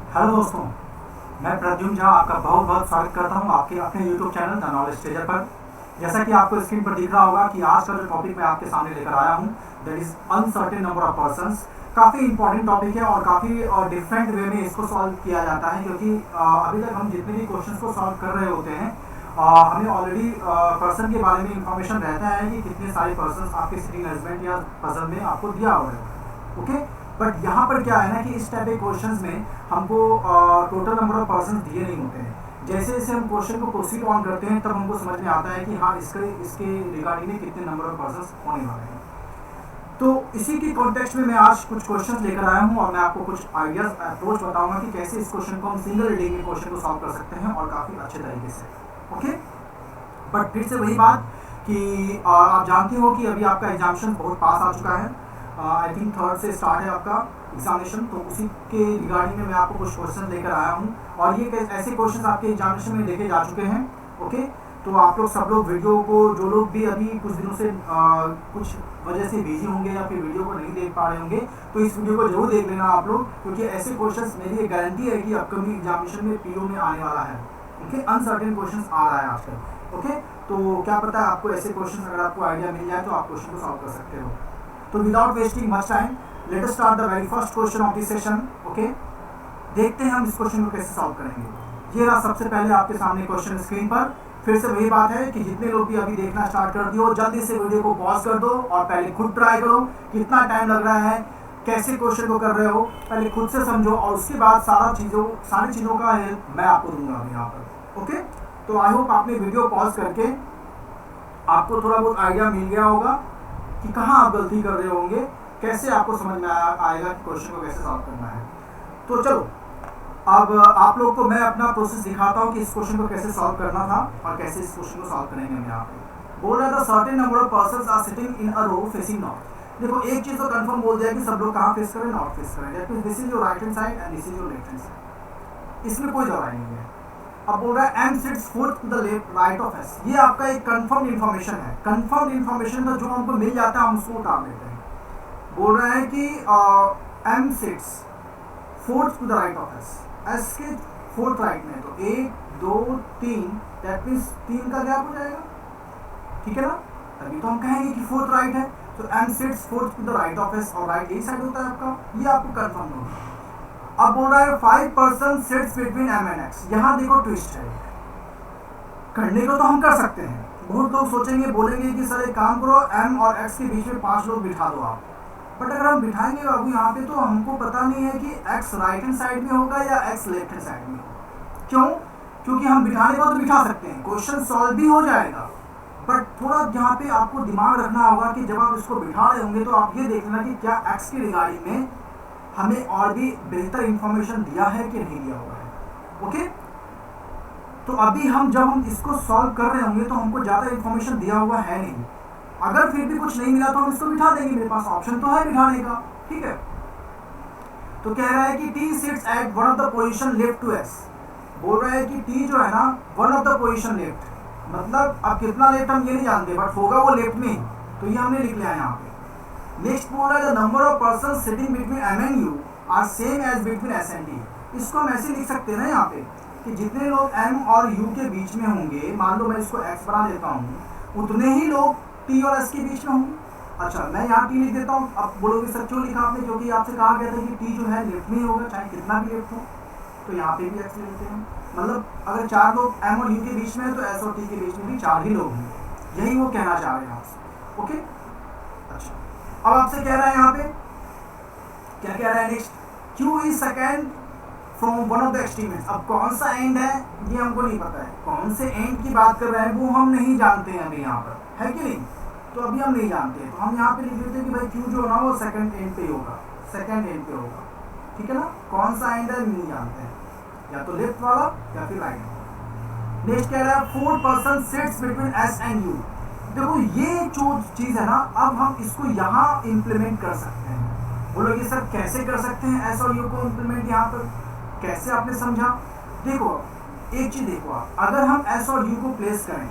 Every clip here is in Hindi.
हेलो दोस्तों, मैं प्रद्युम्न झा आपका बहुत बहुत स्वागत करता हूं आपके अपने YouTube चैनल द नॉलेज स्टेजर पर। जैसा कि आपको स्क्रीन पर दिख रहा होगा कि आज का जो टॉपिक मैं आपके सामने लेकर आया हूं that is uncertain number of persons. काफ़ी इंपॉर्टेंट टॉपिक है और काफ़ी डिफरेंट वे में इसको सॉल्व किया जाता है, क्योंकि अभी तक हम जितने भी क्वेश्चन को सॉल्व कर रहे होते हैं हमें ऑलरेडी पर्सन के बारे में इंफॉर्मेशन रहता है कि कितने सारे पर्सन आपके सिटिंग अरेंजमेंट या पजल में आपको दिया हुआ है। ओके, बट यहाँ पर क्या है ना कि इस टाइप के क्वेश्चंस में हमको टोटल नंबर ऑफ पर्सन दिए नहीं होते हैं। जैसे जैसे हम क्वेश्चन को प्रोसीड ऑन करते हैं तब हमको समझ में आता है कि हाँ इसके रिगार्डिंग में कितने नंबर ऑफ पर्सन होने वाले हैं। तो इसी के कॉन्टेक्स्ट में मैं आज कुछ क्वेश्चन लेकर आया हूँ और मैं आपको कुछ आइडियाज अप्रोच बताऊंगा कि कैसे इस क्वेश्चन को हम सिंगल रीडिंग में क्वेश्चन को सॉल्व कर सकते हैं और काफ़ी अच्छे तरीके से। ओके, बट फिर से वही बात कि आप जानते हो कि अभी आपका एग्जामिनेशन बहुत पास आ चुका है। आई थिंक 3rd से स्टार्ट है आपका एग्जामिनेशन, तो उसी के रिगार्डिंग में मैं आपको कुछ क्वेश्चन लेकर आया हूँ और ये ऐसे क्वेश्चन आपके एग्जामिनेशन में देखे जा चुके हैं। ओके, तो आप लोग सब लोग वीडियो को, जो लोग भी अभी कुछ दिनों से कुछ वजह से बिजी होंगे या फिर वीडियो को नहीं देख पा रहे होंगे, तो इस वीडियो को जरूर देख लेना आप लोग, क्योंकि ऐसे क्वेश्चन मेरी एक गारंटी है कि अपकमिंग एग्जामिनेशन में पीओ में आने वाला है। ओके, अनसर्टेन क्वेश्चन आ रहा है आजकल। ओके, तो क्या पता है आपको ऐसे क्वेश्चन अगर आपको आइडिया मिल जाए तो आप क्वेश्चन को सॉल्व कर सकते हो। तो without wasting much time let us start the very first question of this session. Okay, देखते हैं हम इस क्वेश्चन को कैसे सॉल्व करेंगे। ये रहा सबसे पहले आपके सामने क्वेश्चन स्क्रीन पर। फिर से वही बात है कि जितने लोग भी अभी देखना स्टार्ट कर दियो, जल्दी से वीडियो को पॉज कर दो और पहले खुद ट्राई करो कितना टाइम लग रहा है, कैसे क्वेश्चन को कर रहे हो, पहले खुद से समझो और उसके बाद सारी चीज़ों का हेल्प मैं आपको दूंगा अभी यहाँ पर। ओके, तो आई होप आपने वीडियो पॉज करके आपको थोड़ा बहुत आइडिया मिल गया होगा कि कहाँ आप गलती कर रहे होंगे, कैसे आपको समझ में आएगा कि क्वेश्चन को कैसे सॉल्व करना है। तो चलो अब आप लोग को मैं अपना प्रोसेस दिखाता हूँ कि इस क्वेश्चन को कैसे सॉल्व करना था और कैसे इस क्वेश्चन को सॉल्व करेंगे हम यहाँ पे। बोल रहा था certain number of persons are sitting in a row facing north. देखो एक चीज तो कंफर्म बोल दिया कि सब लोग कहाँ फेस करें, नॉर्थ फेस करें। That means this is your right hand side and this is your left hand side, इसमें कोई दवाई नहीं है। अब बोल रहा है M sits fourth to the left right of S. ये आपका एक कंफर्म इन्फॉर्मेशन है। कंफर्म इन्फॉर्मेशन का जो हमको मिल जाता है हम उसको उतार देते हैं। बोल रहा है कि M sits fourth to the right of S, S के फोर्थ राइट में, तो 1 2 3, दैट मीन्स 3 का गैप हो जाएगा। ठीक है ना, तभी तो हम कहेंगे कि फोर्थ राइट है। तो M sits fourth to the right of S और राइट यही साइड होता है आपका, ये आपको कंफर्म होगा। अब बोल रहा है 5 person sits between M and X. यहाँ देखो ट्विस्ट है, करने को तो हम कर सकते हैं। बहुत लोग सोचेंगे, बोलेंगे कि सर एक काम करो, एम और एक्स के बीच में 5 लोग बिठा दो आप। बट अगर हम बिठाएंगे बाबू यहाँ पे तो हमको पता नहीं है कि एक्स राइट हैंड साइड में होगा या एक्स लेफ्ट हैंड साइड में होगा। क्यों? क्योंकि हम बिठाने को तो बिठा सकते हैं, क्वेश्चन सॉल्व भी हो जाएगा, बट थोड़ा यहाँ पे आपको दिमाग रखना होगा कि जब आप इसको बिठा रहे होंगे तो आप ये देखना कि क्या एक्स की रिगार्डिंग में हमें और भी बेहतर इंफॉर्मेशन दिया है कि नहीं दिया हुआ है। ओके, तो अभी जब हम इसको सॉल्व कर रहे होंगे तो हमको ज़्यादा इंफॉर्मेशन दिया हुआ है नहीं। अगर फिर भी कुछ नहीं मिला तो हम इसको बिठा देंगे, मेरे पास ऑप्शन तो है बिठाने का। ठीक है, तो कह रहा है कि T sits at one of the position left to S. बोल रहा है कि टी जो है ना one of the position left, मतलब अब कितना लेफ्ट हम ये नहीं जानते, बट होगा वो लेफ्ट में ही, तो ये हमने लिख लिया है यहाँ पे। नेक्स्ट बोल रहा है the number of person sitting between M and U are same as between S and T. इसको हम ऐसे लिख सकते हैं ना यहाँ पे कि जितने लोग एम और यू के बीच में होंगे, मान लो मैं इसको एक्स बना देता हूँ, उतने ही लोग टी और एस के बीच में होंगे। अच्छा, मैं यहाँ टी लिख देता हूँ। अब बोलोगे सर क्यों लिखा आपने, क्योंकि आपसे कहा गया था कि टी जो है लेफ्ट में ही होगा, चाहे कितना भी लेफ्ट हो। तो यहाँ पे भी एक्स ले लेते हैं, मतलब अगर 4 लोग एम और यू के बीच में है तो एस और टी के बीच में भी 4 ही लोग होंगे, यही वो कहना चाह रहे हैं आपसे। ओके, अच्छा अब आपसे कह रहा है यहाँ पे क्या कह रहा है next, Q is second from one of the extremes. अब कौन सा एंड है ये हमको नहीं पता है, कौन से एंड की बात कर रहे हैं वो हम नहीं जानते हैं अभी यहाँ पर, है कि नहीं। तो अभी हम नहीं जानते हैं, तो हम यहाँ पे लिख देते हैं कि भाई क्यू जो है ना वो सेकंड एंड पे होगा, सेकंड एंड पे होगा। ठीक है ना, कौन सा एंड है नहीं जानते हैं, या तो लेफ्ट वाला या फिर राइट वाला। नेक्स्ट कह रहा है 4 person sits between S and you. देखो ये जो चीज है ना, अब हम इसको यहाँ इम्प्लीमेंट कर सकते हैं। बोलोगे सर कैसे कर सकते हैं एस और यू को इम्प्लीमेंट, यहाँ पर कैसे आपने समझा। देखो एक चीज देखो, आप अगर हम एस और यू को प्लेस करें,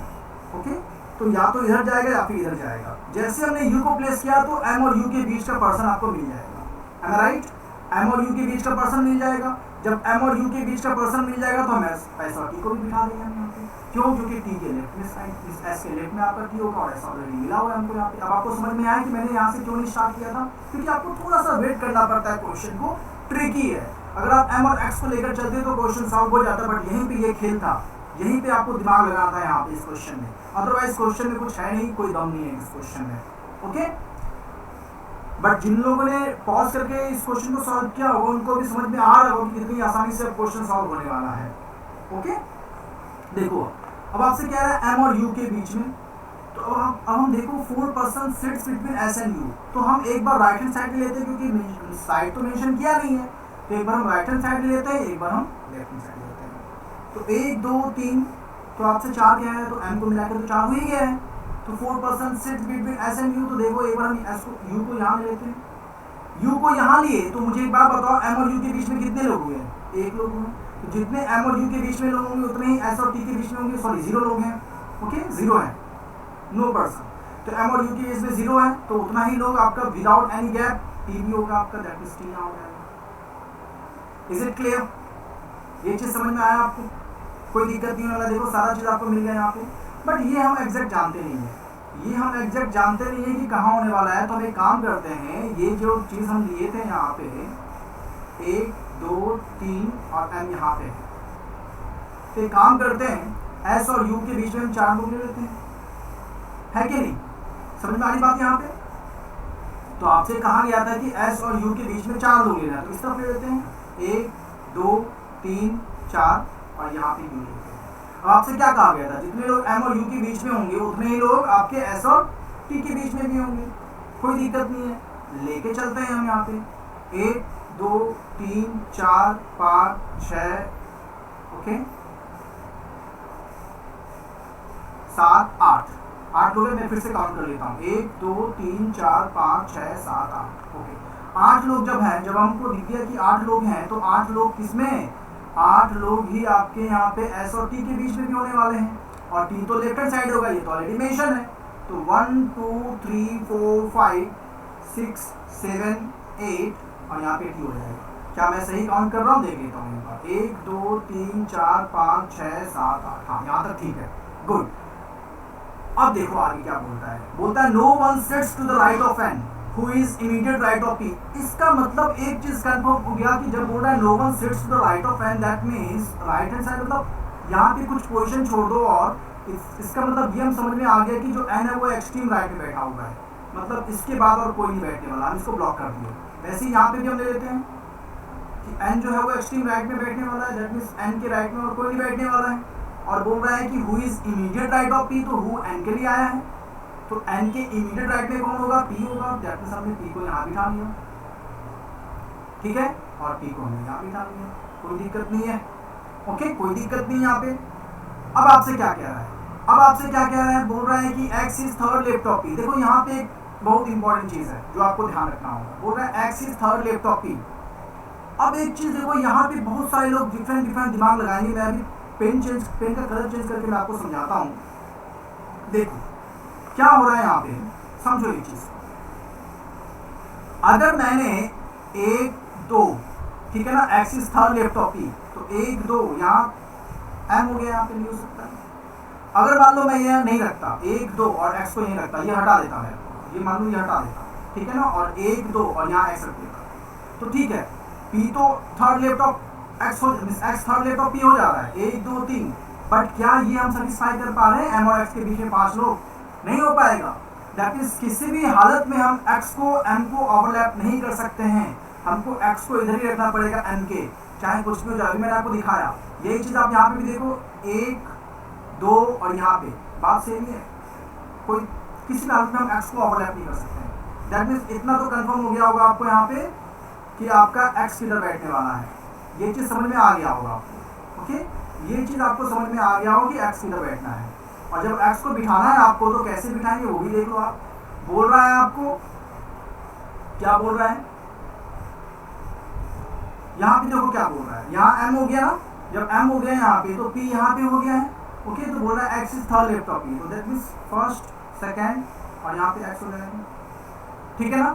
ओके, तो या तो इधर जाएगा या फिर इधर जाएगा। जैसे हमने यू को प्लेस किया तो एम और यू के बीच का पर्सन आपको मिल जाएगा, एम आई राइट। एम और यू के बीच का पर्सन मिल जाएगा। जब एम और यू के बीच का पर्सन मिल जाएगा तो हम एस और टी को भी बिठा देंगे हम यहाँ पे। क्यों? क्योंकि टी के लेफ्ट में साइड, इस एस के लेफ्ट में आपका टी होगा और एस ऑलरेडी मिला हुआ है हमको यहाँ पे। अब आपको समझ में आया कि मैंने यहाँ से क्यों नहीं स्टार्ट किया था? क्योंकि आपको थोड़ा सा वेट करना पड़ता है, क्वेश्चन को ट्रिकी है। अगर आप एम और एक्स को लेकर चलते तो क्वेश्चन सॉल्व हो जाता, बट यहीं पे ये खेल था, यहीं पे आपको दिमाग लगाना था यहाँ पे इस क्वेश्चन में। अदरवाइज क्वेश्चन में कुछ है नहीं, कोई दम नहीं है इस क्वेश्चन में। ओके, बट जिन लोगों ने पॉज करके इस क्वेश्चन को सॉल्व किया होगा उनको भी समझ में आ रहा होगा कि कितनी आसानी से क्वेश्चन सॉल्व होने वाला है। ओके, देखो अब आपसे कह रहा है एम और यू के बीच में, तो अब हम देखो 4 person sits between S and you, तो हम एक बार राइट हैंड साइड लेते हैं क्योंकि साइड तो मेंशन किया नहीं है, तो एक बार हम राइट हैंड साइड लेते हैं, एक बार हम लेफ्ट हैंड साइड लेते हैं। तो 1 2 3, तो आपसे 4 क्या है, तो एम को मिलाकर तो 4 हो ही गया है। तो 4 person sits between S and you, तो देखो एक बार हम एस को यू को यहाँ ले लेते हैं, यू को यहाँ लिए, तो मुझे एक बार बताओ एम और यू के बीच में कितने लोग हुए? 1 लोग हुए। तो जितने एम और यू के बीच में लोग होंगे उतने ही एस और टी के बीच में होंगे, सॉरी 0 लोग हैं। ओके, 0 है, नो पर्सन। तो एम और यू के बीच में 0 है, तो उतना ही लोग आपका विदाउट एनी गैप टी भी होगा आपका, दैट इज टी यहाँ हो जाएगा। Is it clear? ये चीज समझ में आया आपको? कोई दिक्कत नहीं वाला, देखो सारा चीज आपको मिल गया यहाँ पे। बट ये हम एग्जैक्ट जानते नहीं है, ये हम एग्जैक्ट जानते नहीं है कि कहाँ होने वाला है। तो हम एक काम करते हैं, ये जो चीज हम लिए थे यहाँ पे 1 2 3 और एम यहाँ पे, तो एक काम करते हैं एस और यू के बीच में हम 4 लोग ले लेते हैं, है कि नहीं? समझ में आ रही बात यहाँ पे? तो आपसे कहा गया था कि एस और यू के बीच में 4 लोग लेना, तो इस तरफ ले लेते हैं 1 2 3 4 और यहाँ पे यू लेते हैं। अब आपसे क्या कहा गया था? जितने लोग एम और यू के बीच में होंगे उतने ही लोग आपके एस और टी के बीच में भी होंगे, कोई दिक्कत नहीं है, लेके चलते हैं हम यहाँ पे 1 2 3 4 5 6 ओके 7 8 लोग हैं। मैं फिर से काउंट कर लेता हूँ 1 2 3 4 5 6 7 8 ओके 8 लोग जब हैं, जब हमको दिख गया कि 8 लोग हैं, तो 8 लोग किसमें? 8 लोग ही आपके यहाँ पे एस और टी के बीच में भी होने वाले हैं, और टी तो लेफ्ट हैंड साइड होगा, ये तो ऑलरेडी मेंशन है। तो 1 2 3 4 5 6 7 8 और यहाँ पे टी हो जाएगा। क्या मैं सही काउंट कर रहा हूँ? देख लेता हूँ एक बार 1 2 3 4 5 6 7 8, हाँ यहाँ तक ठीक है, गुड। अब देखो आगे क्या बोलता है, बोलता है no one sits to the right of N who is immediate right of P. इसका मतलब एक चीज कंफर्म हो गया कि जब बोल रहा है no one sits to the right of N, that means right hand side, मतलब यहाँ पे कुछ पोजीशन छोड़ दो, और इसका मतलब ये हम समझ में आ गया कि जो एन है वो एक्सट्रीम राइट में बैठा हुआ है, मतलब इसके बाद और कोई नहीं बैठने वाला, हम इसको ब्लॉक कर दिए। वैसे ही यहाँ पे भी हम ले लेते हैं कि एन जो है वो एक्सट्रीम राइट में बैठने वाला है, दैट मींस एन के राइट में और कोई नहीं बैठने वाला है। और बोल रहा है कि who is immediate right of P, तो हु एन के लिए आया है, तो एन के इमीडिएट राइट में कौन होगा? पी होगा, दैट मींस हमने पी को यहाँ बिठा लिया, ठीक है, और पी को हमने यहाँ बिठा लिया, कोई दिक्कत नहीं है। ओके, कोई दिक्कत नहीं यहाँ पे। अब आपसे क्या कह रहा है? अब आपसे क्या कह रहा है? बोल रहा है कि x is third left of P. देखो यहाँ पे एक बहुत इंपॉर्टेंट चीज है जो आपको ध्यान रखना होगा, बोल रहा है x is third left of P. अब एक चीज देखो, यहाँ पे बहुत सारे लोग डिफरेंट दिमाग लगाएंगे, मैं अभी पेन का कलर चेंज करके मैं आपको समझाता हूँ। देखो क्या हो रहा है यहाँ पे, समझो ये चीज। अगर मैंने 1 2, ठीक है ना, x is third left of P, तो 1 2 यहाँ एम हो गया, यहाँ पे नहीं हो सकता है। अगर मान लो मैं ये नहीं रखता 1 2 और एक्स को यहीं रखता, ये हटा देता मैं, ये मान लो ये हटा देता, ठीक है ना, और 1 2 और यहाँ एक्स रख देता, तो ठीक है, पी तो third left of x third left of P हो जा रहा है 1 2 3। बट क्या ये हम सेटिस्फाई कर पा रहे हैं? एम और एक्स के बीच में 5 लोग, नहीं हो पाएगा। दैट मींस किसी भी हालत में हम एक्स को एम को ओवरलैप नहीं कर सकते हैं, हमको एक्स को इधर ही रखना पड़ेगा एम के, चाहे कुछ भी हो जाए। मैंने आपको दिखाया यही चीज, आप यहाँ पे भी देखो 1 2 और यहाँ पे बात सेम ही है, कोई किसी भी हालत में हम एक्स को ओवरलैप नहीं कर सकते हैं। दैट मींस इतना तो कंफर्म हो गया होगा आपको यहाँ पे कि आपका एक्स किधर बैठने वाला है, ये चीज समझ में आ गया होगा आपको। ओके, ये चीज आपको समझ में आ गया होगा कि एक्स किधर बैठना है, और जब एक्स को बिठाना है आपको तो कैसे बिठाएंगे वो भी देख लो आप। बोल रहा है आपको, क्या बोल रहा है यहाँ पे, देखो क्या बोल रहा है, यहाँ एम हो गया ना, जब एम हो गया यहाँ पे तो पी यहाँ पे हो गया है। ओके, तो बोल रहा है x is third left of P, तो दैट मींस फर्स्ट सेकंड और यहाँ पे एक्स हो जाएगा, ठीक है ना,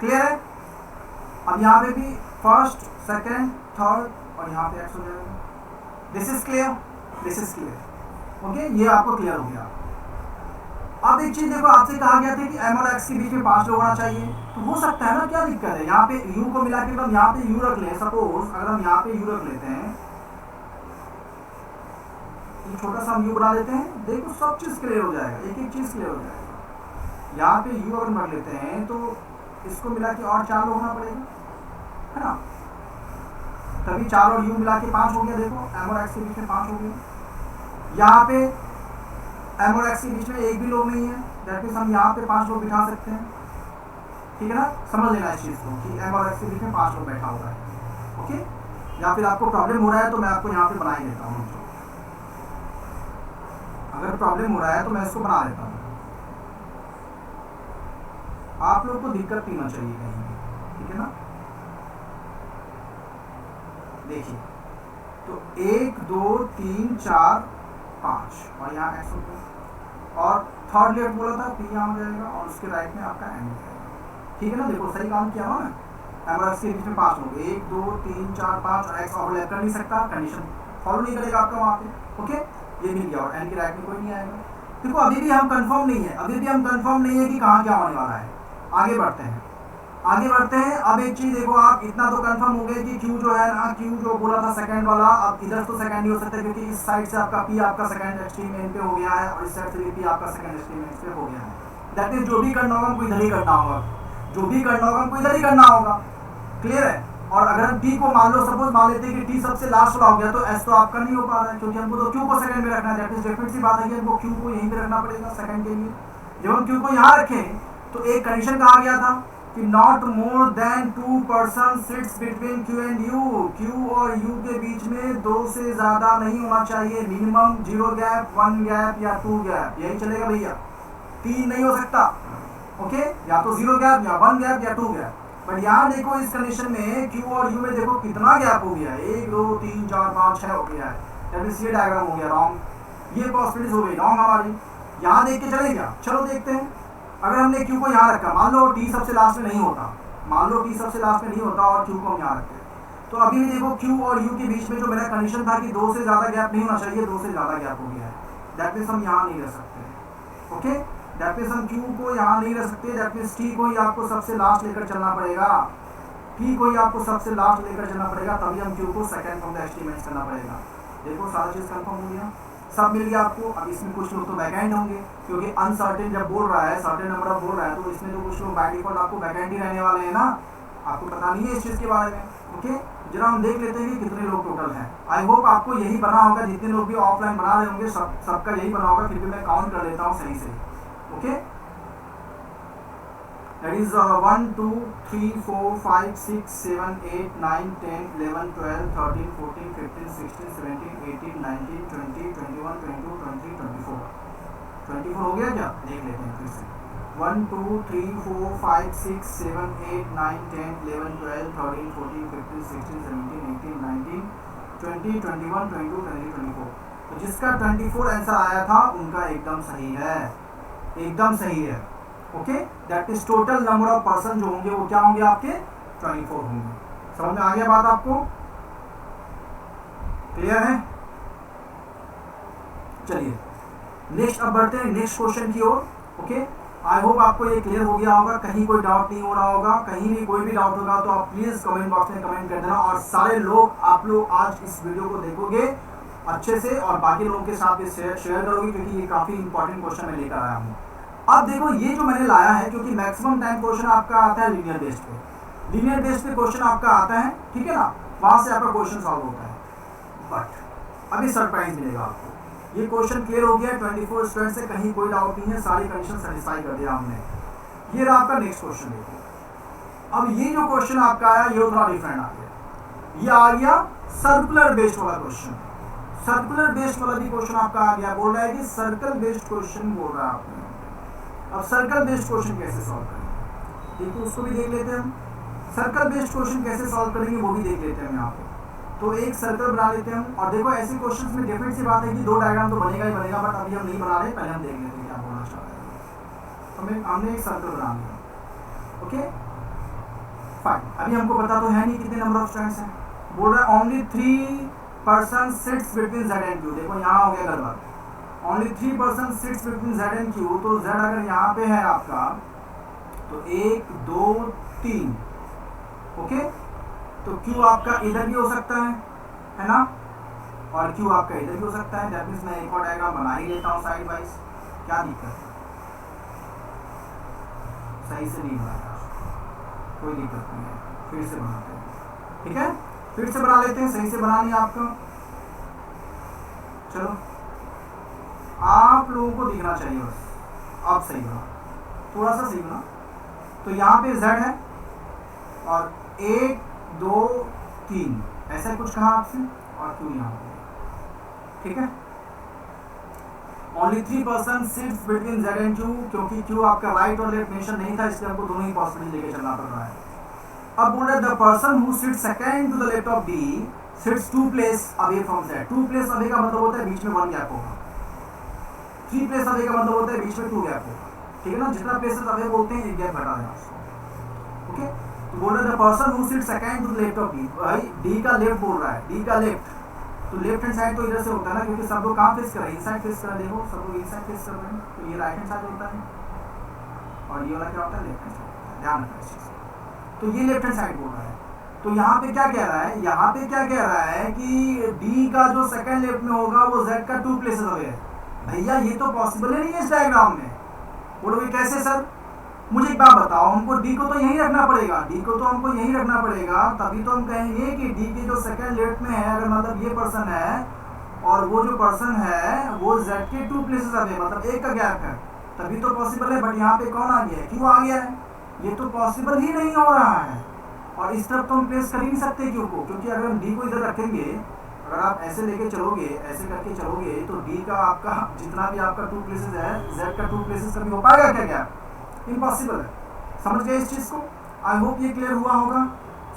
क्लियर है। अब यहाँ पे भी फर्स्ट, सेकेंड, थर्ड और यहाँ पे एक्स हो जाएगा। This is clear, this is clear. Okay, ये आपको क्लियर हो गया। अब एक चीज देखो, आपसे कहा गया था कि एम और एक्स के बीच में 5 लोग होना चाहिए, तो हो सकता है ना, क्या दिक्कत है, यहाँ पे यू को मिला के हम यहाँ पे यू रख लें। सपोज अगर हम यहाँ पे यू रख लेते हैं, ये छोटा सा हम यू बना लेते हैं, देखो सब चीज क्लियर हो जाएगा, एक एक चीज क्लियर हो जाएगा। यहाँ पे यू अगर रख लेते हैं तो इसको मिला के और 4 लोग होना पड़ेगा, है ना, तभी 4 और यू मिला के 5 हो गया। देखो एम और एक्स के बीच में 5 हो गया। यहाँ पे एम और एक्स के बीच में एक भी लोग नहीं है, दैट मीन्स हम यहाँ पे 5 लोग बिठा सकते हैं। ठीक है ना, समझ लेना इस चीज को कि एम और एक्स के बीच में 5 लोग बैठा हुआ है। ओके, या फिर आपको प्रॉब्लम हो रहा है तो मैं आपको यहाँ पे बना ही देता हूँ। अगर प्रॉब्लम हो रहा है तो मैं इसको बना देता हूँ, आप लोग को दिक्कत नहीं होना चाहिए कहीं भी। ठीक है ना, देखिए तो 1 2 3 4 5 और यहाँ एक्स हो गया, और थर्ड लेफ्ट बोला था पी यहाँ हो जाएगा और उसके राइट में आपका एम हो जाएगा। ठीक है ना, देखो सही काम किया हुआ ना। एम और एक्स के बीच में 5 लोग, 1 2 3 4 5 और एक्स ओवरलैप कर नहीं सकता, कंडीशन फॉलो नहीं करेगा आपका वहाँ पे। ओके, ये मिल गया और एन के राइट में कोई नहीं आएगा। देखो अभी भी हम कंफर्म नहीं है, अभी भी हम कंफर्म नहीं है कि कहाँ क्या होने वाला है। आगे बढ़ते हैं, आगे बढ़ते हैं। अब एक चीज देखो, आप इतना तो कंफर्म हो गए कि क्यू जो है ना, क्यू जो बोला था सेकंड वाला, अब इधर तो सेकंड नहीं हो सकता क्योंकि इस साइड से आपका पी आपका सेकंड एक्सट्रीम एंड पे हो गया है और इस साइड से भी पी आपका सेकंड एक्सट्रीम एंड पे हो गया है। दैट मींस जो भी करना होगा हमको इधर ही करना होगा, जो भी करना होगा हमको इधर ही करना होगा। क्लियर है। और अगर हम टी को मान लो, सपोज मान लेते हैं कि टी सबसे लास्ट वाला हो गया, तो एस तो आपका नहीं हो पा रहा है क्योंकि हमको तो क्यू को सेकंड में रखना है। दैट मींस डेफिनेट सी बात है कि हमको क्यू को यहीं पे रखना पड़ेगा सेकंड के लिए। जब हम क्यू को यहाँ रखें तो एक कंडीशन कहा गया था कि not more than 2 person sits between Q and you, Q और यू के बीच में 2 से ज्यादा नहीं होना चाहिए, मिनिमम 0 गैप, 1 गैप या 2 गैप, यही चलेगा भैया, 3 नहीं हो सकता। ओके, या तो 0 गैप या 1 गैप या 2 गैप। बट यहाँ देखो इस कंडीशन में क्यू और यू में देखो कितना गैप हो गया है, 1 2 3 4 5 6 हो गया है। दैट मींस ये डायग्राम हो गया रॉन्ग, ये पॉसिबिलिटीज हो गई रॉन्ग हमारी। यहाँ देख के चले क्या, चलो देखते हैं। अगर हमने क्यू को यहाँ रखा, मान लो टी सबसे लास्ट में नहीं होता, मान लो टी सबसे लास्ट में नहीं होता और क्यू को हम यहाँ रखते, तो अभी भी देखो क्यू और यू के बीच में जो मेरा कंडीशन था कि 2 से ज्यादा गैप नहीं होना चाहिए, 2 से ज्यादा गैप हो गया है। दैट मीन्स हम यहाँ नहीं रह सकते। ओके, दैट मीन्स हम क्यू को यहाँ नहीं रह सकते। दैट मीन्स टी को ही आपको सबसे लास्ट लेकर चलना पड़ेगा, टी को ही आपको सबसे लास्ट लेकर चलना पड़ेगा, तभी हम क्यू को सेकंड फ्रॉम द एस्टीमेट करना पड़ेगा। देखो सारा चीज कंफर्म हो गया, सब मिल गया आपको। अब इसमें कुछ लोग तो बैकएंड होंगे क्योंकि अनसर्टेन जब बोल रहा है, सर्टेन नंबर ऑफ बोल रहा है, तो इसमें तो कुछ लोग बाय डिफॉल्ट आपको बैकएंड ही रहने वाले हैं ना, आपको पता नहीं है इस चीज के बारे में। ओके, जरा हम देख लेते हैं कि कितने लोग टोटल हैं। आई होप आपको यही बना होगा, जितने लोग भी ऑफलाइन बना रहे होंगे सबका यही बना होगा, फिर भी मैं काउंट कर लेता हूँ सही से। ओके, दैट इज 1 2 3 4 5 6 7 8 9 10 11 12 13 14 15 16 17 18 19 20 21 22 23 24 हो गया क्या, देख लेते हैं फिर से। 1 2 3 4 5 6 7 8 9 10 11 12 13 14 15 16 17 18 19 20 21 22 23 24। तो जिसका 24 आंसर आया था उनका एकदम सही है, एकदम सही है। Okay, that is total number of person जो होंगे वो क्या होंगे आपके 24 होंगे। समझ में आ गया बात आपको, क्लियर है। चलिए नेक्स्ट अब बढ़ते हैं नेक्स्ट क्वेश्चन की ओर। ओके, आई होप आपको ये क्लियर हो गया होगा, कहीं कोई डाउट नहीं हो रहा होगा। कहीं भी कोई भी डाउट होगा तो आप प्लीज कमेंट बॉक्स में कमेंट कर देना। और सारे लोग, आप लोग आज इस वीडियो को देखोगे अच्छे से और बाकी लोगों के साथ भी शेयर करोगे क्योंकि ये काफी इंपॉर्टेंट क्वेश्चन मैं लेकर आया हूँ। अब देखो ये जो मैंने लाया है, क्योंकि मैक्सिमम टाइम क्वेश्चन आपका आता है लीनियर बेस्ड पे, लीनियर बेस्ड पे क्वेश्चन आपका आता है, ठीक है ना, वहां से आपका क्वेश्चन सॉल्व होता है। बट अभी सरप्राइज मिलेगा आपको। ये क्वेश्चन क्लियर हो गया 24 स्टूडेंट से, कहीं कोई डाउट नहीं है, सारी कंडीशन सेटिस्फाई कर दिया हमने। ये रहा आपका नेक्स्ट क्वेश्चन। देखिए अब ये जो क्वेश्चन आपका आया ये थोड़ा डिफरेंट आ गया, ये आ गया सर्कुलर बेस्ड वाला क्वेश्चन। सर्कुलर बेस्ड वाला भी क्वेश्चन आपका आ गया, बोल रहा है कि सर्कल बेस्ड क्वेश्चन बोल रहा है आपने। अब सर्कल बेस्ड क्वेश्चन कैसे सॉल्व करेंगे, देखो उसको भी देख लेते हैं हम। सर्कल बेस्ड क्वेश्चन कैसे सॉल्व करेंगे वो भी देख लेते हैं यहाँ पे। तो एक सर्कल बना लेते हैं हम, और देखो ऐसे क्वेश्चंस में डेफिनेट सी बात है कि 2 डायग्राम तो बनेगा ही बनेगा, बट अभी हम नहीं बना रहे, पहले हम देख लेते हैं क्या बोलना चाह रहे हैं। हमने एक सर्कल बना लिया। Okay, fine. अभी हमको पता तो है नहीं कितने नंबर ऑफ स्टूडेंट्स हैं। बोल रहा है only 3% sits between Z and Q। देखो यहाँ हो गया गड़बड़, only 3% sits between Z and Q। तो Z अगर यहाँ पे है आपका तो 1 2 3, ओके। तो Q आपका इधर भी हो सकता है ना, और Q आपका इधर भी हो सकता है। दैट मीन्स मैं एक और डायग्राम बना ही लेता हूँ साइड वाइज, क्या दिक्कत है? सही से नहीं बनाया, कोई दिक्कत नहीं है, फिर से बनाते हैं, ठीक है? फिर से बना लेते हैं, सही से बना लिया आपका। चलो आप लोगों को दिखना चाहिए बस, आप सही बना, थोड़ा सा सही बना। तो यहाँ पे Z है और 1 2 3 ऐसा कुछ कहा आपसे, और Q यहाँ पे, ठीक है। Only 3% sits between Z and Q, क्योंकि Q आपका राइट और लेफ्ट मेंशन नहीं था, इसलिए हमको दोनों ही पॉसिबिलिटी लेके चलना पड़ रहा है। अब बोल रहे the person who sits second to the left of D sits 2 place away from Z। 2 place away का मतलब होता है बीच में 1 गैप होगा। 3 प्लेस अवे का मतलब होता है बीच में 2 गैप होगा, ठीक है ना। जितना प्लेसेस अवे बोलते हैं 1 गैप घटा देना, ओके। तो बोल रहे the person who sits second to the left of D, भाई D का लेफ्ट बोल रहा है, D का लेफ्ट, तो लेफ्ट हैंड साइड तो इधर से होता है ना, क्योंकि सब लोग कहाँ फेस कर रहे हैं, इनसाइड फेस कर रहे हैं। देखो सब लोग इनसाइड फेस कर रहे हैं, तो ये राइट हैंड साइड होता है, और ये वाला क्या होता है, लेफ्ट हैंड साइड। ध्यान रखना इस चीज को। तो ये लेफ्ट हैंड साइड बोल रहा है। तो यहाँ पे क्या कह रहा है, यहाँ पे क्या कह रहा है कि D का जो सेकंड लेफ्ट में होगा वो Z का 2 प्लेसेस अवे है। भैया ये तो पॉसिबल ही नहीं है इस डायग्राम में। बोलोगे कैसे सर? मुझे एक बात बताओ, हमको D को तो यहीं रखना पड़ेगा, D को तो हमको यहीं रखना पड़ेगा, तभी तो हम कहेंगे कि D के जो सेकंड लेफ्ट में है, अगर मतलब ये पर्सन है और वो जो पर्सन है वो Z के 2 प्लेसेस अवे, मतलब 1 का गैप है, तभी तो पॉसिबल है। बट यहाँ पे कौन आ गया है, Q आ गया है, ये तो पॉसिबल ही नहीं हो रहा है। और इस तरफ तो हम प्लेस कर ही नहीं सकते Q को, क्योंकि अगर हम D को इधर रखेंगे, अगर आप ऐसे लेके चलोगे, ऐसे करके चलोगे, तो D का आपका जितना भी आपका 2 प्लेसेस है, Z का 2 प्लेसेस कभी हो पाएगा क्या गैप? इम्पॉसिबल है। समझ गए इस चीज को? आई होप ये क्लियर हुआ होगा,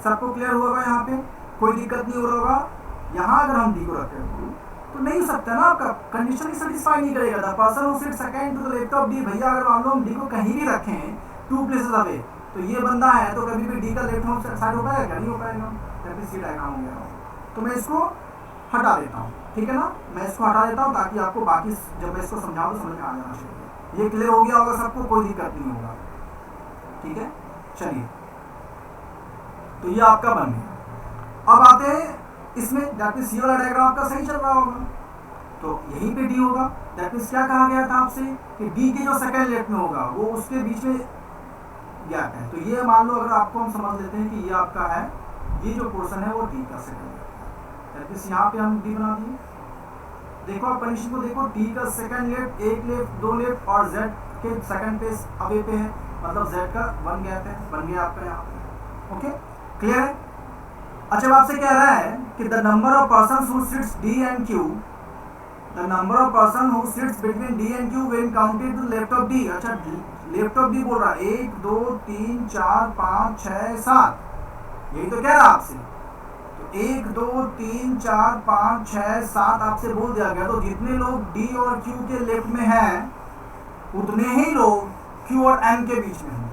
सबको क्लियर हुआ होगा, यहाँ पे कोई दिक्कत नहीं हो रहा होगा। यहाँ अगर हम D को रखें तो नहीं हो सकता ना, आपका कंडीशन ही सेटिस्फाई नहीं करेगा। The person who sits second to the left of D, भैया अगर मान लो हम D को कहीं भी रखें 2 प्लेसेस अवे, तो ये बंदा है तो कभी भी D का लेफ्ट हैंड साइड हो पाएगा क्या? नहीं हो पाएगा, जब सी डायग्राम हो गया। तो मैं इसको हटा देता हूँ, ठीक है ना, मैं इसको हटा देता हूँ ताकि आपको बाकी जब मैं इसको समझाऊँ तो समझ में आ जाना चाहिए। ये क्लियर हो गया होगा सबको, कोई दिक्कत नहीं होगा, ठीक है। चलिए, तो ये आपका बन गया। अब आते हैं इसमें, दैट मींस ये वाला डायग्राम आपका सही चल रहा होगा, तो यहीं पे D होगा। दैट मींस क्या कहा गया था आपसे कि D के जो सेकंड लेफ्ट में होगा वो उसके बीच में गैप है। तो ये मान लो अगर आपको हम समझ लेते हैं कि ये आपका है, ये जो पोर्शन है वो D का सेकंड लेफ्ट, दैट मींस यहाँ पे हम D बना दिए। देखो आप कंडीशन को देखो, D का सेकंड लेफ्ट, 1 लेफ्ट 2 लेफ्ट और Z के सेकंड पेस अवे पे है, मतलब Z का 1 गैप है, बन गया आपका यहाँ पे, ओके क्लियर है। अच्छा आपसे कह रहा है कि the number of person who sits D and Q, the number of person who sits between D and Q when counted to left of D। अच्छा लेफ्ट ऑफ D बोल रहा है 1 2 3 4 5 6 7, यही तो कह रहा है आपसे। तो 1 2 3 4 5 6 7 आपसे बोल दिया गया, तो जितने लोग D और Q के लेफ्ट में हैं उतने ही लोग Q और M के बीच में होंगे।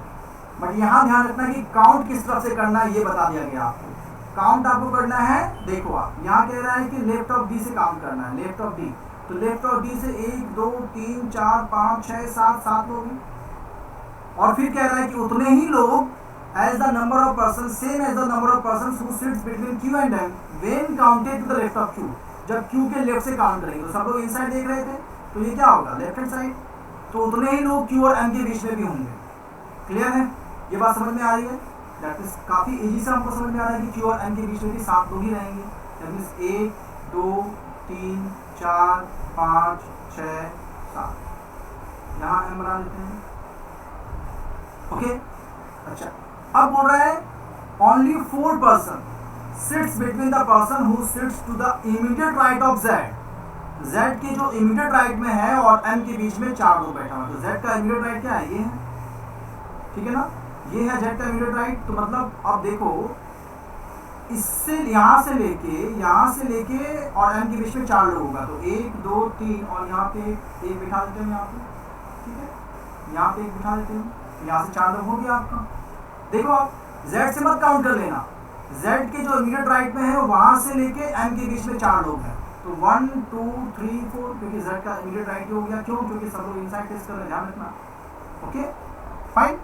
बट यहाँ ध्यान रखना कि काउंट किस तरफ से करना है ये बता दिया गया आपको। काउंट आपको करना है, देखो आप यहाँ कह रहा है कि लेफ्ट ऑफ D से काउंट करना है, लेफ्ट ऑफ D। तो लेफ्ट ऑफ D से 1 2 3 4 5 6 7 लोग हैं, और फिर कह रहा है कि उतने ही लोग as the number of persons, same as the number of persons who sits between Q and M when counted to the left of Q। जब Q के लेफ्ट से काउंट करेंगे तो सब लोग इनसाइड देख रहे थे, तो ये क्या होगा, लेफ्ट हैंड साइड, तो उतने ही लोग Q और M के बीच में भी होंगे। क्लियर है, ये बात समझ में आ रही है? दैट मींस काफी इजी से हमको समझ में आ रहा है कि Q और M के बीच में भी 7 लोग ही रहेंगे। दैट मींस 1 2 3 4 5 6 7, यहाँ M बना लेते हैं, ओके। अच्छा अब बोल रहा है only 4 person sits between the person who sits to the immediate right of Z। Z के जो इमीडिएट राइट में है और M के बीच में 4 लोग बैठा हुआ, तो Z का इमीडिएट राइट क्या है, ये है, ठीक है ना, ये है Z का इमीडिएट राइट। तो मतलब अब देखो इससे यहाँ से लेके और M के बीच में 4 लोग होगा, तो 1 2 3 और यहाँ पे एक बिठा देते हैं, यहाँ पे ठीक है, यहाँ पे एक बिठा देते हैं, यहाँ से 4 लोग हो गया आपका। देखो आप Z से मत काउंट कर लेना, Z के जो इमीडिएट राइट में है वहां से लेके M के बीच में 4 लोग हैं, तो 1 2 3 4, क्योंकि Z का इमीडिएट राइट हो गया, क्यों? क्योंकि सब लोग इनसाइड टेस्ट कर रहे हैं, ध्यान रखना। Okay fine.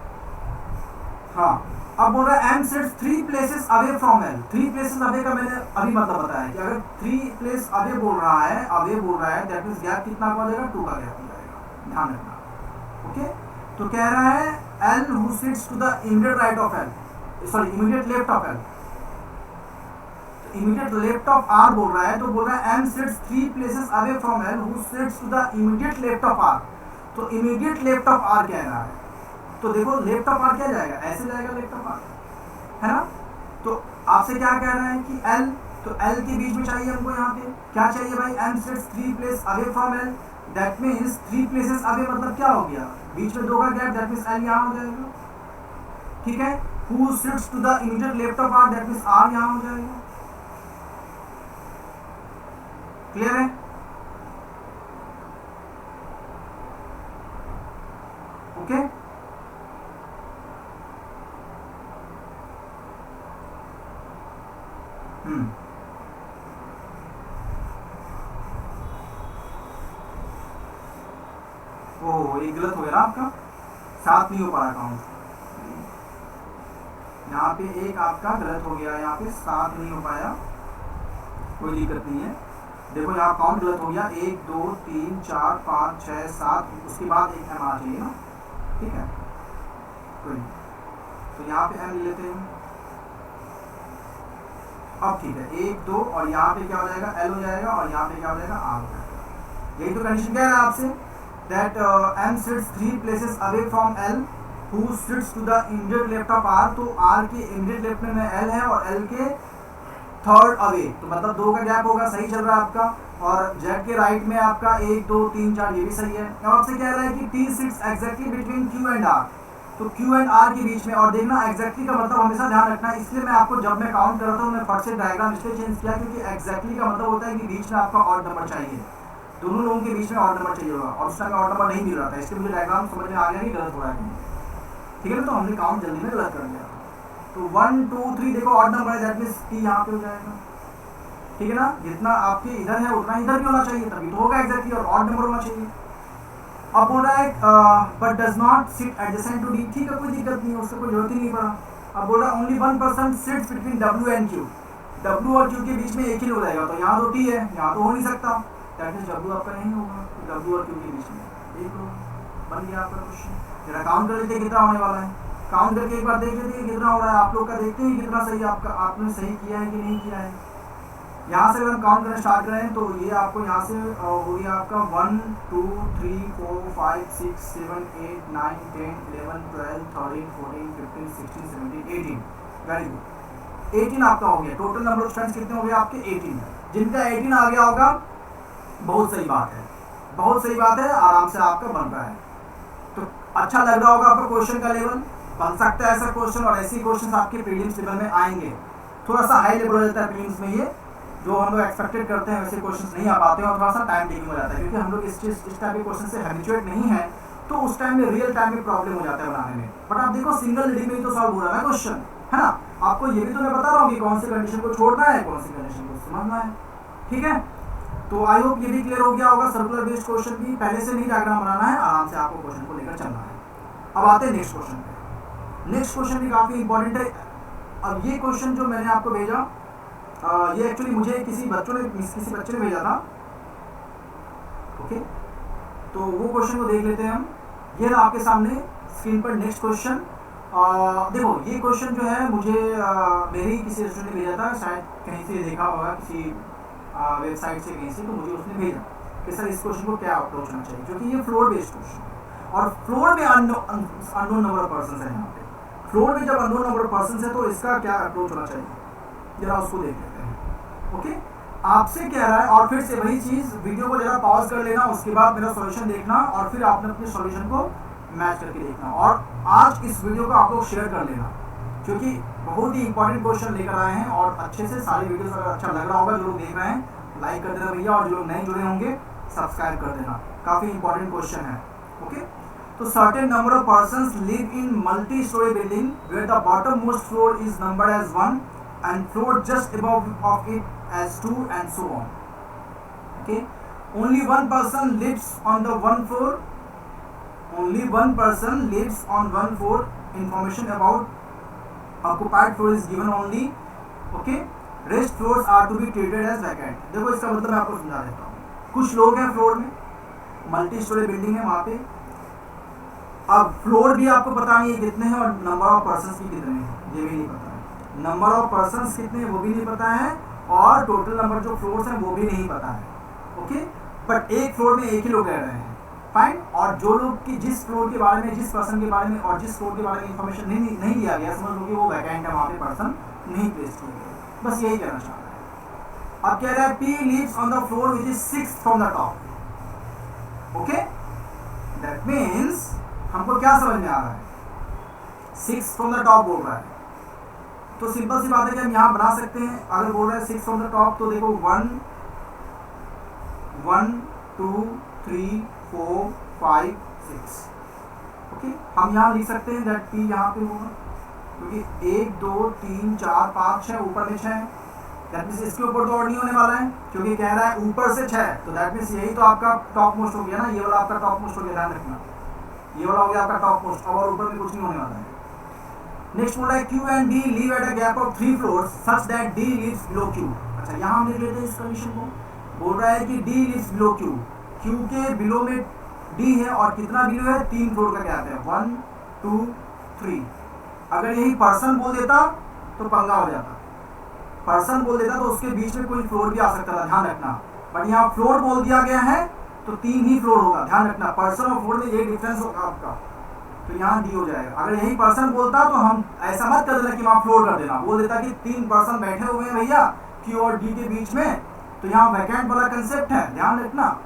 हाँ, अब बोल रहा है M sits 3 places away from L। 3 places away का मैंने अभी मतलब बताया कि अगर 3 place away बोल रहा है दैट मींस गैप कितना हो जाएगा? 2 का गैप हो जाएगा, ध्यान रखना। ओके, तो कह रहा है L who sits to the immediate right of L, sorry immediate left of L, immediate left of R बोल रहा है, तो बोल रहा है M sits 3 places away from L who sits to the immediate left of R। तो immediate left of R कह रहा है, तो देखो लेफ्ट ऑफ आर क्या जाएगा? ऐसे जाएगा लेफ्ट ऑफ आर, है ना? तो आपसे क्या कह रहा है कि L, तो L के बीच में चाहिए हमको, यहाँ पे क्या चाहिए भाई? M sits 3 places away from L, that means 3 places away मतलब क्या हो गया? बीच में 2 का गैप, दैट मीन्स L यहाँ हो जाएगा, ठीक है? Who sits to the immediate left of R, that means R यहाँ हो जाएगा। क्लियर है? ओके, ओह ये गलत हो गया ना आपका, 7 नहीं हो पा रहा काउंट, यहाँ पे एक आपका गलत हो गया, यहाँ पे 7 नहीं हो पाया, कोई दिक्कत नहीं है। देखो यहाँ काउंट गलत हो गया, 1 2 3 4 5 6 7, उसके बाद एक M आना चाहिए ना, ठीक है? कोई नहीं, तो यहाँ पे M ले लेते हैं, अब ठीक है, 1 2 और यहाँ पे क्या हो जाएगा? L हो जाएगा, और यहाँ पे क्या हो जाएगा? R हो जाएगा। यही तो कंडीशन कह रहा है आपसे, that M sits 3 places away from L who sits to the immediate left of R। तो R के immediate left में L है और L के थर्ड अवे, तो मतलब 2 का गैप होगा, सही चल रहा है आपका। और Z के राइट में आपका 1 2 3 4, ये भी सही है। अब आपसे कह रहा है कि T sits exactly between Q and R, तो Q and R के बीच में, और देखना exactly का मतलब हमेशा ध्यान रखना, इसलिए मैं आपको जब मैं काउंट कर रहा था मैं फट से डायग्राम इसलिए चेंज किया क्योंकि exactly का मतलब होता है कि बीच में आपका ऑड नंबर चाहिए, दोनों लोगों के बीच में ऑड नंबर चाहिए होगा, और उस टाइम ऑड नंबर नहीं मिल रहा था, इसलिए मुझे डायग्राम समझ में आ गया कि गलत हो रहा है, ठीक है ना? तो हमने काउंट जल्दी में गलत कर दिया, तो 1 2 3 देखो ऑड नंबर है, दैट मींस T यहाँ पे हो जाएगा, ठीक है ना? जितना आपके इधर है उतना इधर भी होना चाहिए, तभी तो होगा एग्जैक्टली, और ऑड नंबर होना चाहिए। अब बोल रहा है but does not sit adjacent to D, ठीक है, कोई दिक्कत नहीं है, उसका कोई जरूरत ही नहीं पड़ा। अब बोल रहा है only 1% sits between W and Q, W और Q के बीच में एक ही हो जाएगा, तो यहाँ तो T है, यहाँ तो हो नहीं सकता, दैट मींस W आपका नहीं होगा, W और Q के बीच में एक होगा, बन गया आपका क्वेश्चन। जरा काउंट कर लेते हैं कितना होने वाला है, काउंट करके एक बार देख लेते हैं कितना हो रहा है आप लोग का, देखते हैं कितना सही आपका, आपने सही किया है कि नहीं किया है। यहाँ से अगर हम काउंट करना स्टार्ट करें तो ये आपको यहाँ से हो गया आपका 1 2 3 4 5 6 7 8 9 10 11 12 13 14 15 16 17 18, वेरी गुड, 18 आपका हो गया। टोटल नंबर ऑफ स्टूडेंट्स कितने हो गए आपके? 18। जिनका 18 आ गया होगा, बहुत सही बात है, बहुत सही बात है, आराम से आपका बन रहा है, तो अच्छा लग रहा होगा आपका क्वेश्चन का लेवल, बन सकता है ऐसा क्वेश्चन, और ऐसे क्वेश्चन आपके प्रीलिम्स लेवल में आएंगे। थोड़ा सा हाई लेवल हो जाता है प्रीलिम्स में, ये जो हम लोग एक्सपेक्टेड करते हैं वैसे क्वेश्चंस नहीं आ पाते हैं, और थोड़ा सा टाइम टेकिंग हो जाता है, क्योंकि हम लोग इस टाइप के क्वेश्चन से हैबिचुएट नहीं है, तो उस टाइम में रियल टाइम में प्रॉब्लम हो जाता है बनाने में। बट आप देखो सिंगल रीडिंग में ही तो सॉल्व हो रहा है क्वेश्चन, है ना? आपको ये भी तो मैं बता रहा हूँ कि कौन सी कंडीशन को छोड़ना है, कौन सी कंडीशन को समझना है, ठीक है? तो आई होप ये भी क्लियर हो गया होगा। सर्कुलर बेस्ड क्वेश्चन भी पहले से नहीं डायग्राम बनाना है, आराम से आपको क्वेश्चन को लेकर चलना है। अब आते हैं नेक्स्ट क्वेश्चन पे। नेक्स्ट क्वेश्चन भी काफी इंपॉर्टेंट है। अब ये क्वेश्चन जो मैंने आपको भेजा, ये एक्चुअली मुझे किसी बच्चे ने भेजा था, ओके, तो वो क्वेश्चन को देख लेते हैं हम। ये ना आपके सामने स्क्रीन पर नेक्स्ट क्वेश्चन। देखो ये क्वेश्चन जो है मुझे मेरे किसी स्टूडेंट ने भेजा था, शायद कहीं से देखा होगा, किसी वेबसाइट से कहीं से, तो मुझे उसने भेजा कि सर इस क्वेश्चन को क्या अप्रोच होना चाहिए, क्योंकि ये फ्लोर बेस्ड क्वेश्चन है, और फ्लोर में अननोन नंबर ऑफ पर्सन है। यहाँ पे फ्लोर में जब अननोन नंबर ऑफ पर्सन है तो इसका क्या अप्रोच होना चाहिए, जरा उसको देख लेते हैं। ओके, आपसे कह रहा है, और फिर से वही चीज, वीडियो को जरा पॉज कर लेना, उसके बाद मेरा सॉल्यूशन देखना, और फिर आपने अपने सॉल्यूशन को मैच करके देखना, और आज इस वीडियो को आप लोग शेयर कर लेना, क्योंकि बहुत ही इंपॉर्टेंट क्वेश्चन लेकर आए हैं, और अच्छे से सारी वीडियोस अगर अच्छा लग रहा होगा, जो लोग देख रहे हैं लाइक कर देना भैया, और जो लोग नए जुड़े होंगे सब्सक्राइब कर देना, काफी इंपॉर्टेंट क्वेश्चन है। ओके, तो certain number of persons live in multi storey building where the bottom most floor is numbered as 1 and floor just above of it as 2 and so on. Okay, only one person lives on the one floor. Only one person lives on one floor. Information about occupied floor is given only. Okay, rest floors are to be treated as vacant. देखो इसका मतलब मैं आपको समझा देता हूँ. कुछ लोग हैं फ्लोर में, मल्टी स्टोरी बिल्डिंग है वहाँ पे. अब फ्लोर भी आपको पता नहीं है कितने हैं और नंबर ऑफ पर्सन्स भी कितने हैं ये भी नहीं पता है. नंबर ऑफ पर्सन्स कितने हैं वो भी नहीं पता है और टोटल नंबर जो फ्लोर्स हैं वो भी नहीं पता है. ओके, बट एक फ्लोर में एक ही लोग रह रहे हैं. फाइन. और जो लोग की जिस फ्लोर के बारे में, जिस पर्सन के बारे में और जिस फ्लोर के बारे में इंफॉर्मेशन नहीं दिया गया, समझ लो कि वो वैकेंट है, वहाँ पे पर्सन नहीं प्लेस किए गए. बस यही कहना चाह रहा है. अब कह रहा है P lives on the floor which is 6th from the top. Okay, that means हमको क्या समझ में आ रहा है, 6th फ्रॉम द टॉप बोल रहा है. तो सिंपल सी बात है कि हम यहाँ बना सकते हैं. अगर बोल रहा है 6th फ्रॉम द टॉप तो देखो 1 2 3 4 5 6. ओके, हम यहाँ लिख सकते हैं दैट पी यहाँ पे होगा क्योंकि 1 2 3 4 5 6 ऊपर में 6 है. दैट मीन्स इसके ऊपर तो और नहीं होने वाला है क्योंकि कह रहा है ऊपर से 6. तो दैट मीन्स यही तो आपका टॉप मोस्ट हो गया ना. ये वाला आपका टॉप मोस्ट हो गया, ध्यान रखना. ये वाला हो गया आपका टॉप मोस्ट और ऊपर में कुछ नहीं होने वाला है. नेक्स्ट बोल रहा है Q and D live at a gap of 3 floors such that D lives below Q. अच्छा, यहाँ हम लिख लेते हैं इस कंडीशन को. बोल रहा है कि D lives below Q. Q के बिलो में डी है और कितना बिलो है, 3 फ्लोर का गैप है, 1 2 3. अगर यही पर्सन बोल देता तो पंगा हो जाता. पर्सन बोल देता तो उसके बीच में कोई फ्लोर भी आ सकता था, ध्यान रखना. बट यहाँ फ्लोर बोल दिया गया है तो 3 ही फ्लोर होगा, ध्यान रखना. पर्सन और फ्लोर में ये डिफरेंस होगा आपका, तो यहाँ डी हो जाएगा. अगर यही पर्सन बोलता तो हम ऐसा मत कर देना कि वहाँ फ्लोर कर देना. बोल देता कि 3 पर्सन बैठे हुए हैं भैया क्यू और डी के बीच में, तो यहाँ वैकेंट वाला कंसेप्ट है, ध्यान रखना.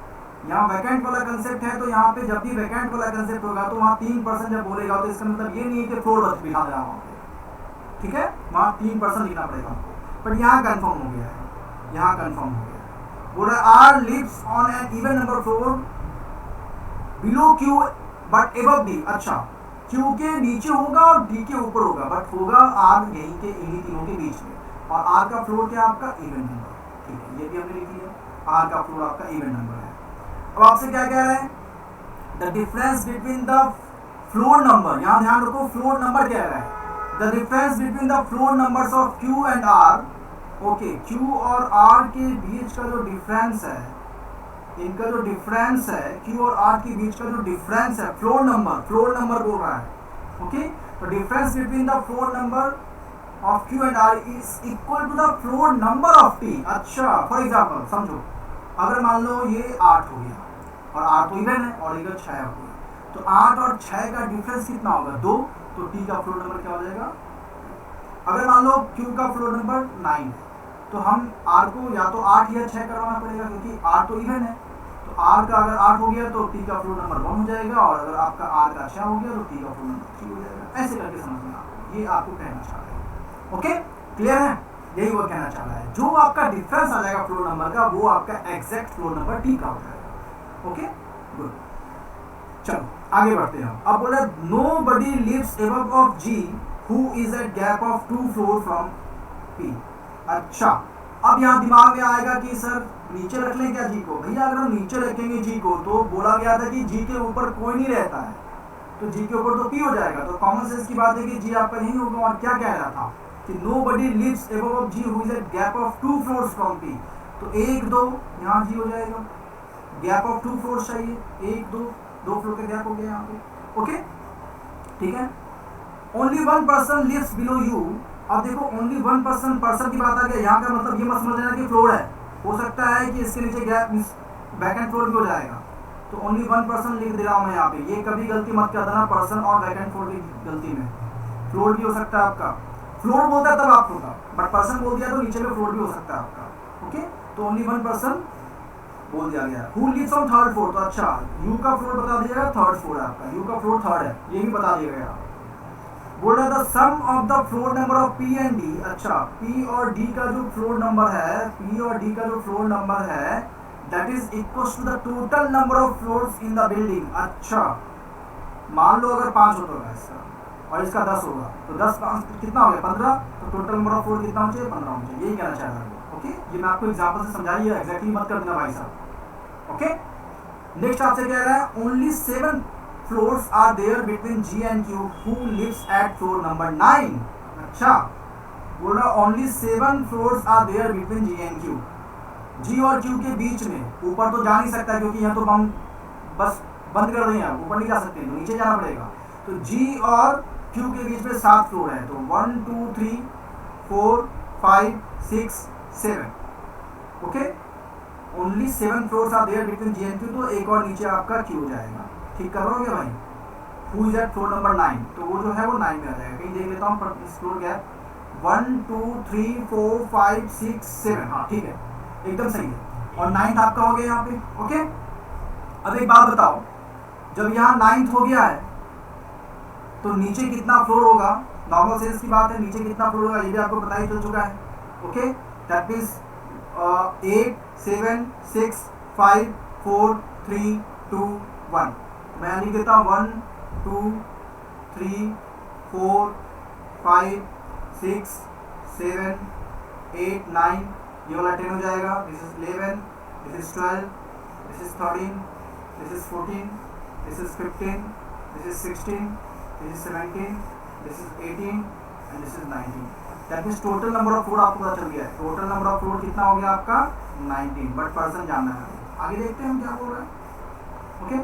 यहाँ वैकेंट वाला कंसेप्ट है तो यहाँ पे जब भी वैकेंट वाला कंसेप्ट होगा तो वहाँ 3 पर्सन जब बोलेगा तो इसका मतलब ये नहीं है कि फ्लोर बस बिठा देना वहाँ पे. ठीक है, वहाँ 3 पर्सन लिखना पड़ेगा हमको. बट यहाँ कंफर्म हो गया है, यहाँ कंफर्म हो गया है. बोल रहा है R lives on an even number floor below Q but above D. अच्छा, क्यू के नीचे होगा और डी के ऊपर होगा, बट होगा आर यहीं के इन्हीं तीनों के बीच में. और आर का फ्लोर क्या आपका इवन नंबर. ठीक है, ये भी हमने लिख लिया. आर का फ्लोर आपका इवन नंबर है. अब आपसे क्या कह रहा है, the difference between the floor number. यहाँ ध्यान रखो, फ्लोर नंबर कह रहा है. The difference between the floor numbers of Q and R. Okay, Q और आर के बीच का जो डिफरेंस है, इनका जो डिफरेंस है क्यू और आर के बीच का जो डिफरेंस है, फ्लोर नंबर बोल रहा है. ओके, तो difference between the floor number of Q and R is equal to the floor number of T. अच्छा, फॉर एग्जाम्पल समझो, अगर मान लो ये 8 हो गया और आर तो इवन है और इधर 6 हो गया, तो 8 और 6 का डिफरेंस कितना होगा, 2. तो टी का फ्लोर नंबर क्या हो जाएगा. अगर मान लो क्यू का फ्लोर नंबर 9 है तो हम आर को या तो 8 या 6 करवाना पड़ेगा क्योंकि आर तो इवन है. तो आर का अगर 8 हो गया तो टी का फ्लोर नंबर 1 हो जाएगा और अगर आपका आर का 6 हो गया तो टी का फ्लोर नंबर 3 हो जाएगा. ऐसे करके समझना आपको, ये आपको कहना चाह रहा है. ओके, क्लियर है, यही वो कहना चाह रहा है. जो आपका डिफरेंस आ जाएगा फ्लोर नंबर का वो आपका एग्जैक्ट फ्लोर नंबर टी का हो जाएगा. Okay, good. चलो आगे बढ़ते हैं. अब बोला nobody lives above of G who is at gap of 2 floor from P. अच्छा, अब यहाँ दिमाग में आएगा कि सर नीचे रख लें क्या जी को. भैया अगर हम नीचे रखेंगे जी को तो बोला गया था कि जी के ऊपर कोई नहीं रहता है, तो जी के ऊपर तो पी हो जाएगा. तो कॉमन सेंस की बात है कि जी आपका यही होगा. और क्या कह रहा था कि nobody lives above G who is at gap of 2 floors from P. तो 1 2 यहाँ G हो जाएगा. गैप ऑफ 2 फ्लोर्स चाहिए, 1 2 फ्लोर का गैप हो गया यहाँ पे. ओके, ठीक है. Only 1 person lives below U. अब देखो ओनली 1 पर्सन की बात आ गई. यहाँ का मतलब ये मत समझ लेना कि फ्लोर है, हो सकता है कि इसके नीचे गैप वैकेंट फ्लोर भी हो जाएगा. तो ओनली 1 पर्सन लिख दे रहा हूँ मैं यहाँ पे. ये कभी गलती मत कर देना पर्सन और वैकेंट फ्लोर की गलती में. फ्लोर भी हो सकता है आपका, फ्लोर बोलता है तब आप होगा, बट पर्सन बोल दिया तो नीचे में फ्लोर भी हो सकता है आपका. ओके, तो ओनली 1 पर्सन बोल दिया गया. Who lives on 3rd floor. तो अच्छा, यू का फ्लोर बता दिया गया, 3rd फ्लोर है आपका. यू का फ्लोर 3rd है, ये भी बता दिया गया. बोल रहा था some of the floor number of P and D. अच्छा, पी और डी का जो फ्लोर नंबर है, पी और डी का जो फ्लोर नंबर है that is equal to the total number of floors in the building. अच्छा, मान लो अगर 5 होता होगा इसका और इसका 10 होगा तो 10 5 कितना हो गया 15, तो टोटल नंबर ऑफ फ्लोर कितना होना चाहिए 15 होना चाहिए, यही कहना चाह रहा हूँ। ओके, ये मैं आपको एग्जांपल से समझाइए, एग्जैक्टली मत कर देना भाई साहब। ओके, नेक्स्ट आपसे कह रहा है only 7 floors are there between G and Q who lives at floor number 9। अच्छा, बोल रहा only 7 floors are there between G and Q, G और क्यू के बीच में, ऊपर तो जा नहीं सकता क्योंकि यहाँ तो हम बस बंद कर दिए हैं, ऊपर नहीं जा सकते तो नीचे जाना पड़ेगा। तो जी और क्यू के बीच में 7 फ्लोर है, तो 1 2 3 4 5 6 7। Okay, only 7 floors are there between G and Q, तो एक और नीचे आपका क्यू जाएगा। ठीक कर रहे हो भाई? Who is at floor number 9, तो वो जो है वो 9 में आ जाएगा। कहीं देख लेता हूँ पर फ्लोर क्या है, 1 2 3 4 5 6 7। हाँ ठीक है, एकदम सही है, और 9th आपका हो गया यहाँ पे। ओके, अब एक बात बताओ, जब यहाँ 9th हो गया है तो नीचे कितना फ्लोर होगा? नॉर्मल सेंस की बात है, नीचे कितना फ्लोर होगा ये भी आपको पता ही चल चुका है। Okay, that means 8 7 6 5 4 3 2 1। मैं लिख देता हूँ 1 2 3 4 5 6 7 8 9, ये वाला 10 हो जाएगा, this is 11, this is 12, this is 13, this is 14, this is 15, this is 16, this is 17, this is 18 and this is 19। That means total number of floor आपको पता चल गया है। टोटल नंबर ऑफ फ्लोर कितना हो गया आपका? 19, बट पर्सन जानना है। आगे देखते हैं हम क्या बोल रहे हैं। ओके,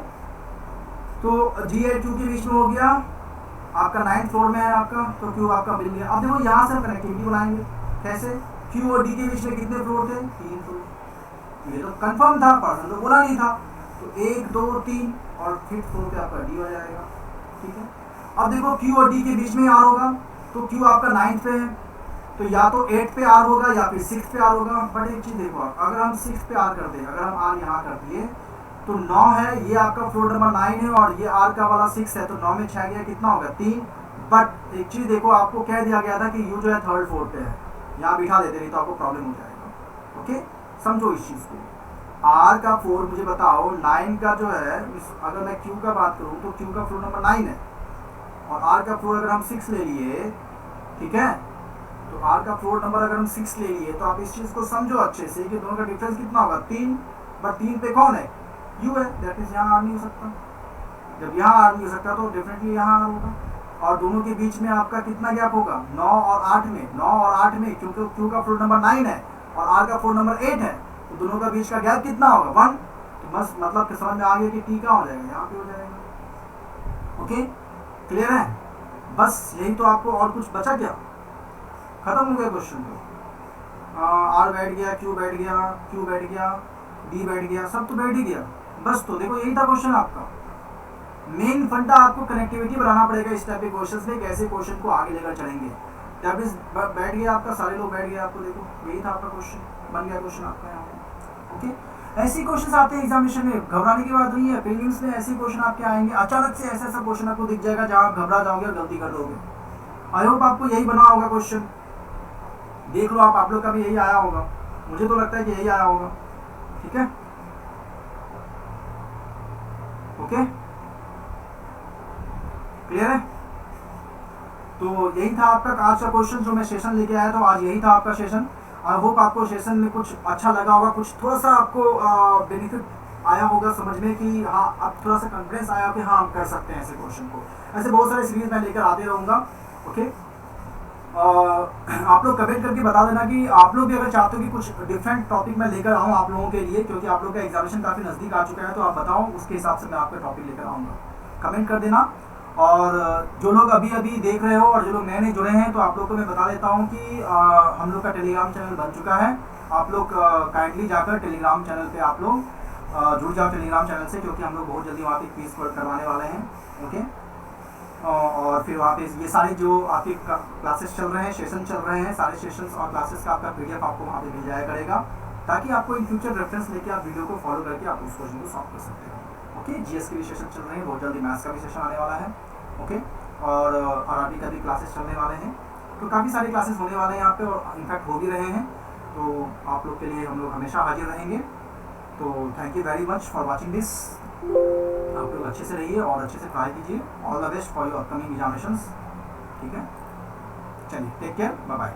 तो जी और क्यू के बीच में हो गया, आपका 9th फ्लोर में है आपका, तो क्यू आपका मिल गया। अब देखो यहाँ से हम कनेक्टिविटी बनाएंगे, कैसे? क्यू और डी के बीच में कितने फ्लोर थे? 3 फ्लोर, ये तो कंफर्म था, पर्सन तो बोला नहीं था, तो 1 2 3 और 5th फ्लोर पे आपका डी हो जाएगा। ठीक है, अब देखो क्यू और डी के बीच में आर होगा, तो क्यू आपका 9th पे है, तो या तो 8th पे आर होगा या फिर 6th पे आर होगा। बट एक चीज देखो, अगर हम 6th पे आर कर दें, अगर हम आर यहाँ कर दिए तो 9 है, ये आपका फ्लोर नंबर 9 है और ये आर का वाला 6 है, तो 9 में 6 गया, कितना होगा? 3। बट एक चीज देखो, आपको कह दिया गया था कि यू जो है 3rd फ्लोर पे है, यहाँ बिठा देते नहीं तो आपको प्रॉब्लम हो जाएगा। ओके, समझो इस चीज को। आर का 4 मुझे बताओ, 9 का जो है, अगर मैं क्यू का बात करूँ तो क्यू का फ्लोर नंबर 9 है और आर का फ्लोर अगर हम 6 ले लिए, ठीक है, तो आर का फ्लोर नंबर अगर हम 6 ले लिए तो आप इस चीज को समझो अच्छे से कि दोनों का डिफरेंस कितना होगा? 3। बट 3 पे कौन है? यू है, दैट इज यहाँ आर नहीं हो सकता। जब यहाँ आर नहीं हो सकता तो डेफिनेटली यहाँ आर होगा, और दोनों के बीच में आपका कितना गैप होगा? 9 और 8 में। 9 और 8 में, क्योंकि क्यू का फ्लोर नंबर 9 है और आर का फ्लोर नंबर 8 है, तो दोनों का बीच का गैप कितना होगा? 1। तो बस मतलब समझ में आ गया कि टी का हो जाएगा, यहाँ पे हो जाएगा। ओके, क्लियर है? बस यही तो, आपको और कुछ बचा क्या? खत्म हो गया क्वेश्चन तो। आर बैठ गया, क्यू बैठ गया, क्यू बैठ गया, डी बैठ गया, सब तो बैठ ही गया। बस तो देखो यही था क्वेश्चन आपका। मेन फंडा आपको कनेक्टिविटी बनाना पड़ेगा इस टाइप के क्वेश्चन में, कैसे क्वेश्चन को आगे लेकर चलेंगे। जब इस बैठ गया आपका, सारे लोग बैठ गए आपको, देखो यही था आपका क्वेश्चन, बन गया क्वेश्चन आपका यहाँ पे। ओके, ऐसे क्वेश्चन आते हैं एग्जामिनेशन में, घबराने की बात नहीं है। प्रीलिम्स में ऐसे क्वेश्चन आपके आएंगे, अचानक से ऐसा ऐसा क्वेश्चन आपको दिख जाएगा जहाँ आप घबरा जाओगे और गलती कर दोगे। आई होप आपको यही बना होगा क्वेश्चन, देख लो आप लोग का भी यही आया होगा, मुझे तो लगता है कि यही आया होगा। ठीक है, ओके, क्लियर है? तो यही था आपका आज का क्वेश्चन जो मैं सेशन लेके आया था, आज यही था आपका सेशन। आई होप आपको सेशन में कुछ अच्छा लगा होगा, कुछ थोड़ा सा आपको बेनिफिट आया होगा समझ में कि हाँ, अब थोड़ा सा कॉन्फिडेंस आया कि हाँ हम कर सकते हैं ऐसे क्वेश्चन को। ऐसे बहुत सारे सीरीज मैं लेकर आते रहूँगा। ओके, आप लोग कमेंट करके बता देना कि आप लोग भी अगर चाहते हो कि कुछ डिफरेंट टॉपिक मैं लेकर आऊँ आप लोगों के लिए, क्योंकि आप लोग का एग्जामिनेशन काफ़ी नज़दीक आ चुका है, तो आप बताओ उसके हिसाब से मैं आपका टॉपिक लेकर आऊँगा। कमेंट कर देना। और जो लोग अभी अभी देख रहे हो और जो लोग नए नए जुड़े हैं, तो आप लोग को मैं बता देता हूँ कि हम लोग का टेलीग्राम चैनल बन चुका है। आप लोग काइंडली जाकर टेलीग्राम चैनल पे आप लोग जुड़ जाओ टेलीग्राम चैनल से, क्योंकि हम लोग बहुत जल्दी वहाँ पे क्विज करवाने वाले हैं। ओके, और फिर वहाँ पे ये सारे जो आपके क्लासेस चल रहे हैं, सेशन चल रहे हैं, सारे सेशंस और क्लासेस का आपका PDF आपको वहाँ पे मिल जाया करेगा, ताकि आपको इन फ्यूचर रेफरेंस लेके आप वीडियो को फॉलो करके आप उस क्वेश्चन को सॉल्व कर सकते हो। ओके, GS के भी सेशन चल रहे हैं, बहुत जल्दी मैथ्स का भी सेशन आने वाला है। ओके, और RRB का भी क्लासेस चलने वाले हैं, तो काफ़ी सारे क्लासेस होने वाले हैं यहाँ पे, और इनफैक्ट हो भी रहे हैं। तो आप लोग के लिए हम लोग हमेशा हाजिर रहेंगे। तो thank you very much for watching this. आप लोग अच्छे से रहिए और अच्छे से पढ़ाई कीजिए। All the best for your upcoming examinations. ठीक है, चलिए टेक केयर, बाय बाय।